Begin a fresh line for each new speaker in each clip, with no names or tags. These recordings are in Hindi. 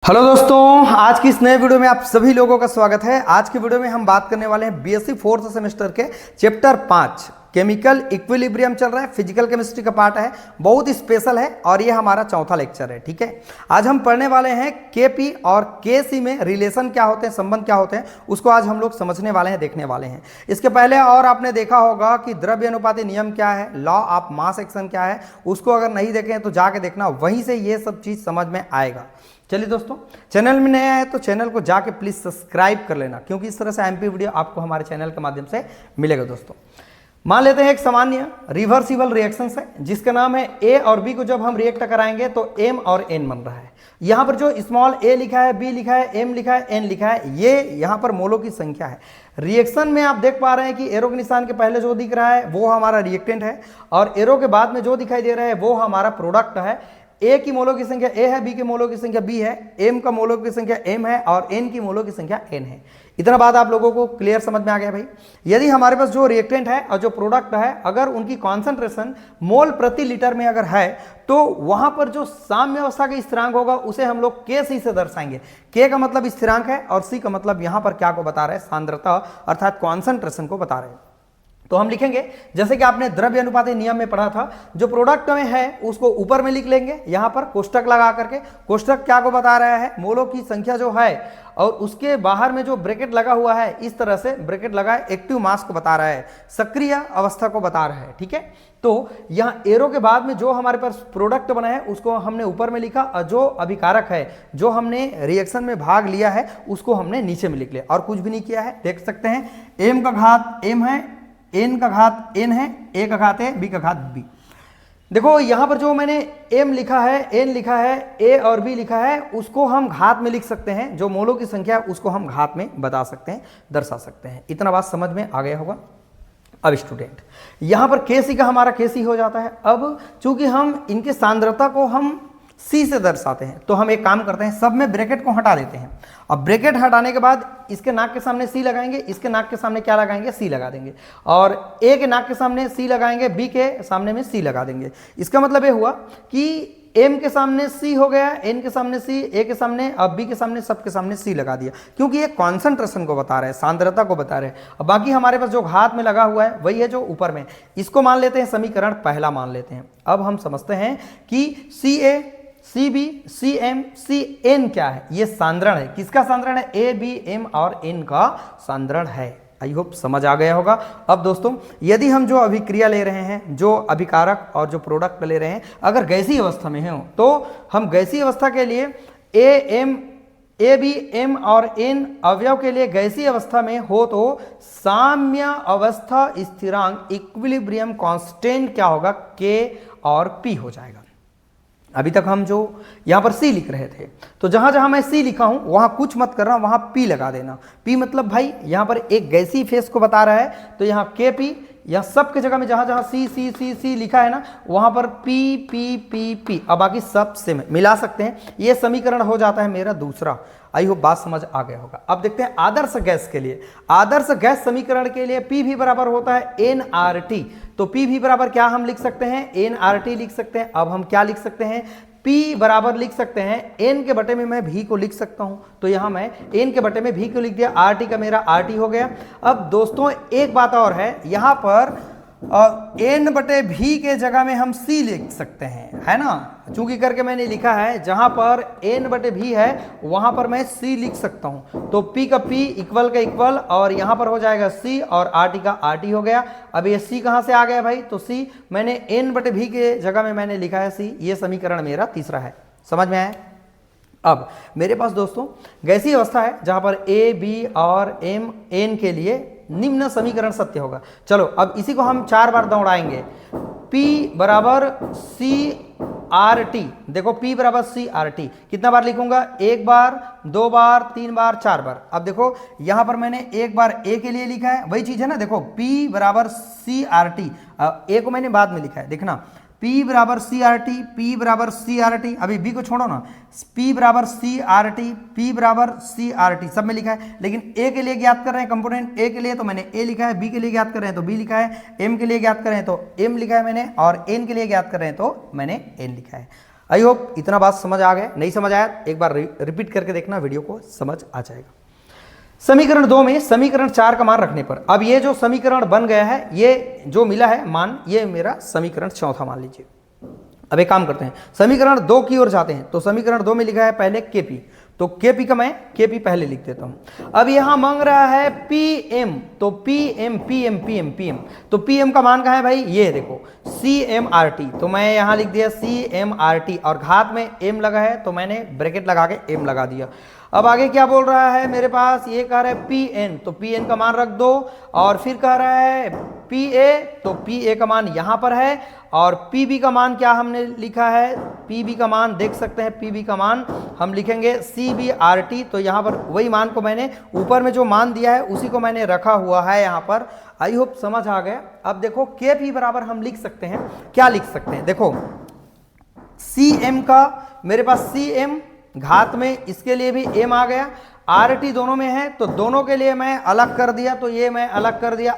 हेलो दोस्तों, आज की इस नए वीडियो में आप सभी लोगों का स्वागत है। आज की वीडियो में हम बात करने वाले हैं बीएससी फोर्थ सेमेस्टर के चैप्टर 5 केमिकल इक्विलिब्रियम चल रहा है, फिजिकल केमिस्ट्री का पार्ट है, बहुत स्पेशल है और ये हमारा चौथा लेक्चर है। ठीक है, आज हम पढ़ने वाले हैं केपी और केसी में रिलेशन क्या होते हैं, संबंध क्या होते हैं, उसको आज हम लोग समझने वाले हैं, देखने वाले हैं। इसके पहले और आपने देखा होगा कि द्रव्य अनुपाती नियम क्या है, लॉ ऑफ मास एक्शन क्या है, उसको अगर नहीं देखें तो जाके देखना, वहीं से ये सब चीज समझ में आएगा। चलिए दोस्तों, चैनल में नया है तो चैनल को जाके प्लीज सब्सक्राइब कर लेना, क्योंकि इस तरह से एमपी वीडियो आपको हमारे चैनल के माध्यम से मिलेगा। दोस्तों मान लेते हैं एक सामान्य रिवर्सिबल रिएक्शन है जिसका नाम है ए और बी को जब हम रिएक्ट कराएंगे तो एम और एन बन रहा है। यहां पर जो स्मॉल ए लिखा है, बी लिखा है, एम लिखा है, एन लिखा है, ये यहां पर मोलों की संख्या है। रिएक्शन में आप देख पा रहे हैं कि एरो के निशान के पहले जो दिख रहा है वो हमारा रिएक्टेंट है और एरो के बाद में जो दिखाई दे रहा है वो हमारा प्रोडक्ट है। ए की मोलों की संख्या ए है, बी के मोलों की संख्या बी है, एम का मोलों की संख्या एम है और एन की मोलों की संख्या एन है। इतना बात आप लोगों को क्लियर समझ में आ गया भाई। यदि हमारे पास जो रिएक्टेंट है और जो प्रोडक्ट है, अगर उनकी कॉन्सेंट्रेशन मोल प्रति लीटर में अगर है तो वहां पर जो साम्य अवस्था का स्थिरांक होगा उसे हम लोग के सी से दर्शाएंगे। के का मतलब स्थिरांक है और सी का मतलब यहां पर क्या को बता रहे हैं, सांद्रता अर्थात कॉन्सेंट्रेशन को बता रहे हैं। तो हम लिखेंगे जैसे कि आपने द्रव्य अनुपाती नियम में पढ़ा था, जो प्रोडक्ट में है उसको ऊपर में लिख लेंगे, यहां पर कोष्टक लगा करके। कोष्टक क्या को बता रहा है, मोलों की संख्या जो है, और उसके बाहर में जो ब्रैकेट लगा हुआ है, इस तरह से ब्रैकेट लगा है, एक्टिव मास को बता रहा है, सक्रिय अवस्था को बता रहा है। ठीक है, तो यहां एरो के बाद में जो हमारे पास प्रोडक्ट बना है उसको हमने ऊपर में लिखा और जो अभिकारक है, जो हमने रिएक्शन में भाग लिया है, उसको हमने नीचे में लिख लिया और कुछ भी नहीं किया है। देख सकते हैं एम का घात एम है, एन का घात एन है, ए का घात है, बी का घात बी। देखो यहां पर जो मैंने एम लिखा है, एन लिखा है, ए और बी लिखा है, उसको हम घात में लिख सकते हैं। जो मोलों की संख्या है उसको हम घात में बता सकते हैं, दर्शा सकते हैं। इतना बात समझ में आ गया होगा। अब स्टूडेंट यहां पर केसी का हमारा केसी हो जाता है। अब चूंकि हम इनके सांद्रता को हम सी से दर्शाते हैं तो हम एक काम करते हैं, सब में ब्रैकेट को हटा देते हैं। अब ब्रैकेट हटाने के बाद इसके नाक के सामने सी लगाएंगे, इसके नाक के सामने क्या लगाएंगे, सी लगा देंगे, और ए के नाक के सामने सी लगाएंगे, बी के सामने में सी लगा देंगे। इसका मतलब ये हुआ कि एम के सामने सी हो गया, एन के सामने सी, ए के सामने, अब बी के सामने, सब के सामने सी लगा दिया, क्योंकि ये कॉन्सेंट्रेशन को बता रहे हैं, सांद्रता को बता रहे हैं। अब बाकी हमारे पास जो घात में लगा हुआ है वही है जो ऊपर में, इसको मान लेते हैं समीकरण पहला मान लेते हैं। अब हम समझते हैं कि C A, C B, C M, C N क्या है, ये सांद्रण है। किसका सांद्रण है, ए बी एम और एन का सांद्रण है। आई होप समझ आ गया होगा। अब दोस्तों यदि हम जो अभिक्रिया ले रहे हैं, जो अभिकारक और जो प्रोडक्ट ले रहे हैं, अगर गैसीय अवस्था में हो तो हम गैसीय अवस्था के लिए A M, A B M और एन अवयव के लिए गैसीय अवस्था में हो तो साम्य अवस्था स्थिरांक इक्विलिब्रियम कांस्टेंट क्या होगा, के और पी हो जाएगा। अभी तक हम जो यहां पर सी लिख रहे थे, तो जहां जहां मैं सी लिखा हूं वहां कुछ मत करना, वहां पी लगा देना। पी मतलब भाई यहां पर एक गैसीय फेस को बता रहा है, तो यहां के पी, या सब के जगह में जहां जहां सी सी सी सी लिखा है ना, वहां पर पी पी पी पी, अब बाकी सब से मिला सकते हैं। ये समीकरण हो जाता है मेरा दूसरा। आई होप बात समझ आ गया होगा। अब देखते हैं आदर्श गैस के लिए। आदर्श गैस समीकरण के लिए पी भी बराबर होता है एन आर टी। तो पी भी बराबर क्या हम लिख सकते हैं, एन आर टी लिख सकते हैं। अब हम क्या लिख सकते हैं, P बराबर लिख सकते हैं एन के बटे में मैं भी को लिख सकता हूं, तो यहां मैं एन के बटे में भी को लिख दिया, आर टी का मेरा आर टी हो गया। अब दोस्तों एक बात और है, यहां पर एन बटे भी के जगह में हम सी लिख सकते हैं, है ना, चूंकि करके मैंने लिखा है, जहां पर एन बटे भी है वहां पर मैं सी लिख सकता हूं। तो पी का पी, इक्वल का इक्वल, और यहां पर हो जाएगा सी और आर टी का आर टी हो गया। अब ये सी कहां से आ गया भाई, तो सी मैंने एन बटे भी के जगह में मैंने लिखा है सी। ये समीकरण मेरा तीसरा है। समझ में आया। अब मेरे पास दोस्तों गैसीय अवस्था है जहां पर ए बी और एम एन के लिए निम्न समीकरण सत्य होगा। चलो अब इसी को हम 4 बार दौड़ाएंगे। P बराबर सी आर टी, देखो P बराबर सी आर टी कितना बार लिखूंगा, 1 बार, 2 बार, 3 बार, 4 बार। अब देखो यहां पर मैंने 1 बार ए के लिए लिखा है, वही चीज है ना, देखो P बराबर सी आर टी, ए को मैंने बाद में लिखा है, देखना P बराबर सी आर टी, P बराबर सी आर टी, अभी B को छोड़ो ना, P बराबर सी आर टी, P बराबर सी आर टी, सब में लिखा है। लेकिन A के लिए ज्ञात कर रहे हैं कंपोनेंट A के लिए, तो मैंने A लिखा है, B के लिए ज्ञात कर रहे हैं तो B लिखा है, M के लिए ज्ञात कर रहे हैं तो M लिखा है मैंने, और N के लिए ज्ञात कर रहे हैं तो मैंने N लिखा है। आई होप इतना बात समझ आ गया। नहीं समझ आया एक बार रिपीट करके देखना, वीडियो को समझ आ जाएगा। समीकरण 2 में समीकरण 4 का मान रखने पर अब ये जो समीकरण बन गया है, ये जो मिला है मान, ये मेरा समीकरण चौथा मान लीजिए। अब एक काम करते हैं, समीकरण 2 की ओर जाते हैं। तो समीकरण 2 में लिखा है पहले केपी, तो केपी का मैं केपी पहले लिख देता हूं। अब यहां मांग रहा है पीएम, तो पीएम पीएम पीएम पीएम, तो पीएम का मान कहां है भाई, ये देखो CMRT, तो मैं यहां लिख दिया CMRT और घात में m लगा है तो मैंने ब्रैकेट लगा के m लगा दिया। अब आगे क्या बोल रहा है मेरे पास, ये कह रहा है Pn, तो Pn का मान रख दो और फिर कह रहा है Pa, तो Pa का मान यहां पर है और Pb का मान क्या हमने लिखा है, Pb का मान देख सकते हैं, Pb का मान हम लिखेंगे CBRT, तो यहां पर वही मान को मैंने ऊपर में जो मान दिया है उसी को मैंने रखा हुआ है यहां पर। आई होप समझ आ गया। अब देखो Kp बराबर हम लिख सकते हैं, क्या लिख सकते हैं, देखो Cm का मेरे पास Cm घात में, इसके लिए भी m आ गया, RT दोनों में है तो दोनों के लिए मैं अलग कर दिया, तो ये मैं अलग कर दिया,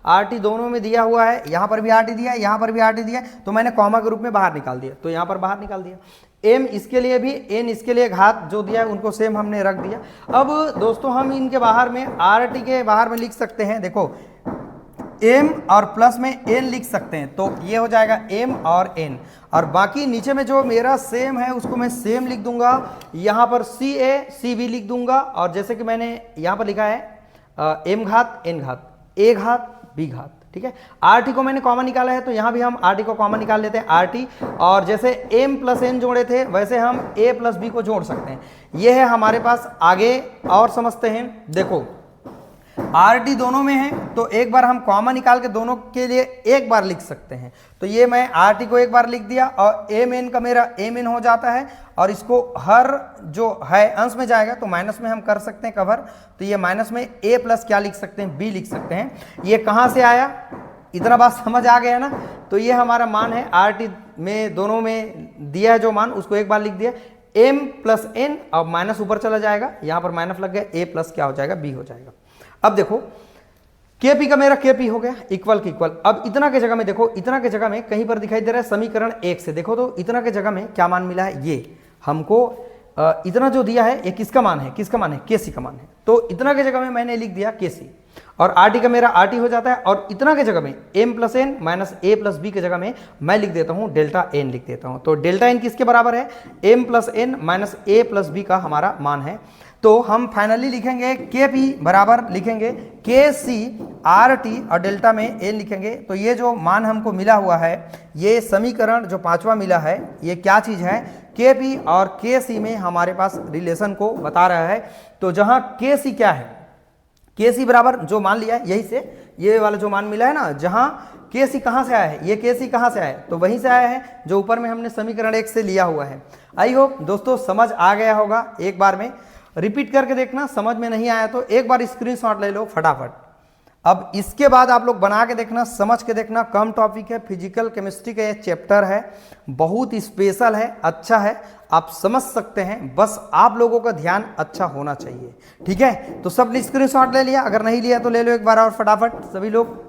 RT दोनों में दिया हुआ है, यहां पर भी RT दिया, यहां पर भी RT दिया, तो मैंने कॉमा के रूप में बाहर निकाल दिया, तो यहां पर बाहर निकाल दिया। m इसके लिए भी, n इसके लिए घात जो दिया है उनको सेम हमने रख दिया। अब दोस्तों हम इनके बाहर में RT के बाहर में लिख सकते हैं, देखो m और प्लस में n लिख सकते हैं, तो ये हो जाएगा m और n, और बाकी नीचे में जो मेरा सेम है उसको मैं सेम लिख दूंगा, यहाँ पर CB लिख दूंगा, और जैसे कि मैंने यहाँ पर लिखा है m घात n घात a घात b घात, ठीक है। RT को मैंने कॉमन निकाला है तो यहाँ भी हम RT को कॉमन निकाल लेते हैं RT, और जैसे m प्लस n जोड़े थे वैसे हम a प्लस b को जोड़ सकते हैं। ये है हमारे पास। आगे और समझते हैं, देखो RT दोनों में है तो एक बार हम कॉमन निकाल के दोनों के लिए एक बार लिख सकते हैं, तो ये मैं RT को एक बार लिख दिया और mn का मेरा mn हो जाता है, और इसको हर जो है अंश में जाएगा तो माइनस में हम कर सकते हैं कवर, तो ये माइनस में a प्लस क्या लिख सकते हैं, b लिख सकते हैं। ये कहाँ से आया, इतना बात समझ आ गया ना। तो ये हमारा मान है, RT में दोनों में दिया है जो मान उसको एक बार लिख दिया, m प्लस n, अब माइनस ऊपर चला जाएगा, यहाँ पर माइनस लग गया, a प्लस क्या हो जाएगा, b हो जाएगा। अब देखो Kp का मेरा Kp हो गया इक्वल की इक्वल। अब इतना के जगह में देखो, इतना के जगह में कहीं पर दिखाई दे रहा है समीकरण 1 से, देखो तो इतना के जगह में क्या मान मिला है, ये हमको इतना जो दिया है ये किसका मान है, किसका मान है, Kc का मान है, तो इतना के जगह में मैंने लिख दिया Kc, और RT का मेरा RT हो जाता है, और इतना के जगह में m plus n minus a plus b के जगह में मैं लिख देता हूँ डेल्टा n लिख देता हूँ। तो डेल्टा n किसके बराबर है, m plus n minus a plus b का हमारा मान है। तो हम फाइनली लिखेंगे Kp बराबर लिखेंगे Kc RT और डेल्टा में n लिखेंगे। तो ये जो मान हमको मिला हुआ है, ये समीकरण जो 5वां मिला है, ये क्या चीज़ है, Kp और Kc में हमारे पास रिलेशन को बता रहा है। तो जहाँ Kc क्या है, Kc बराबर जो मान लिया है, यही से ये वाला जो मान मिला है ना, जहाँ Kc कहाँ से आया है, ये Kc कहाँ से आया है, तो वहीं से आया है जो ऊपर में हमने समीकरण 1 से लिया हुआ है। आई होप दोस्तों समझ आ गया होगा। एक बार में रिपीट करके देखना, समझ में नहीं आया तो एक बार स्क्रीनशॉट ले लो फटाफट। अब इसके बाद आप लोग बना के देखना, समझ के देखना। कम टॉपिक है, फिजिकल केमिस्ट्री का ये चैप्टर है, बहुत स्पेशल है, अच्छा है, आप समझ सकते हैं, बस आप लोगों का ध्यान अच्छा होना चाहिए, ठीक है। तो सब स्क्रीनशॉट ले लिया, अगर नहीं लिया तो ले लो एक बार और फटाफट सभी लोग,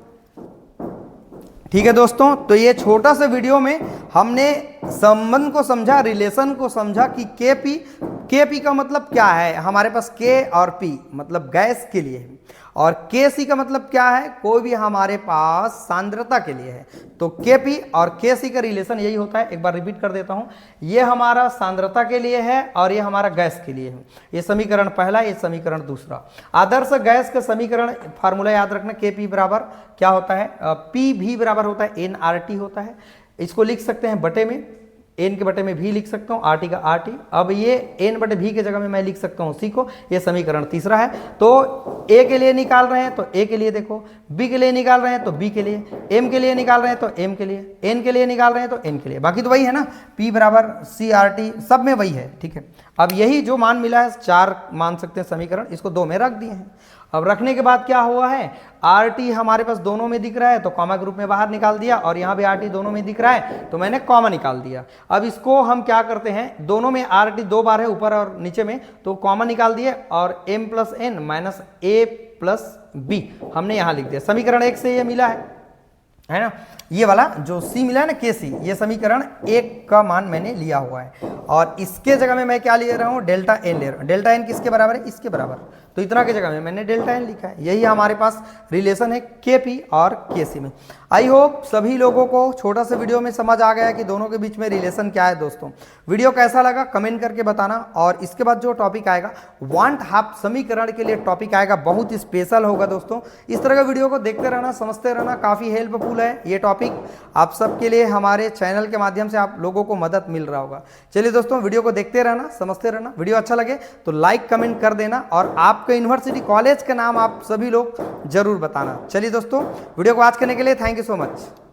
ठीक है दोस्तों। तो ये छोटा सा वीडियो में हमने संबंध को समझा, रिलेशन को समझा कि Kp का मतलब क्या है, हमारे पास K और P मतलब गैस के लिए है, और Kc का मतलब क्या है, कोई भी हमारे पास सांद्रता के लिए है। तो Kp और Kc का रिलेशन यही होता है। एक बार रिपीट कर देता हूं, ये हमारा सांद्रता के लिए है और ये हमारा गैस के लिए है। ये समीकरण पहला, ये समीकरण दूसरा। आदर्श गैस का समीकरण फार्मूला याद रखना, Kp बराबर क्या होता है, Pv बराबर होता है nRT होता है। इसको लिख सकते हैं बटे में, n के बटे में v लिख सकता हूँ, RT का RT। अब ये n बटे v के जगह में मैं लिख सकता हूँ c को। ये समीकरण तीसरा है। तो a के लिए निकाल रहे हैं तो a के लिए देखो, b के लिए निकाल रहे हैं तो b के लिए, m के लिए निकाल रहे हैं तो m के लिए, n के लिए निकाल रहे हैं तो n के लिए, बाकी तो वही है ना, p बराबर CRT सब में वही है, ठीक है। अब यही जो मान मिला है, 4 मान सकते हैं समीकरण, इसको 2 में रख दिए हैं। अब रखने के बाद क्या हुआ है, RT हमारे पास दोनों में दिख रहा है तो कॉमा ग्रुप में बाहर निकाल दिया, और यहाँ भी RT दोनों में दिख रहा है तो मैंने कॉमा निकाल दिया। अब इसको हम क्या करते हैं, दोनों में RT 2 बार है ऊपर और नीचे में, तो कॉमा निकाल दिए, और m plus n minus a plus b हमने यहाँ लिख दिया। समीकरण 1 से ये मिला है, है ना। ये वाला जो सी मिला है ना के सी, ये समीकरण 1 का मान मैंने लिया हुआ है और इसके जगह में मैं क्या ले रहा हूँ, डेल्टा एन ले रहा हूँ। डेल्टा एन किसके बराबर है, इसके बराबर, तो इतना की जगह में मैंने डेल्टा एन लिखा है। यही हमारे पास रिलेशन है के पी और के सी में। आई होप सभी लोगों को छोटा सा वीडियो में समझ आ गया कि दोनों के बीच में रिलेशन क्या है। दोस्तों वीडियो कैसा लगा कमेंट करके बताना। और इसके बाद जो टॉपिक आएगा वांट हाफ समीकरण के लिए टॉपिक आएगा, बहुत स्पेशल होगा दोस्तों। इस तरह का वीडियो को देखते रहना, समझते रहना, काफ़ी हेल्पफुल है ये टॉपिक आप सबके लिए। हमारे चैनल के माध्यम से आप लोगों को मदद मिल रहा होगा। चलिए दोस्तों वीडियो को देखते रहना, समझते रहना। वीडियो अच्छा लगे तो लाइक कमेंट कर देना और आपके यूनिवर्सिटी कॉलेज का नाम आप सभी लोग जरूर बताना। चलिए दोस्तों वीडियो को वॉच करने के लिए थैंक यू सो मच।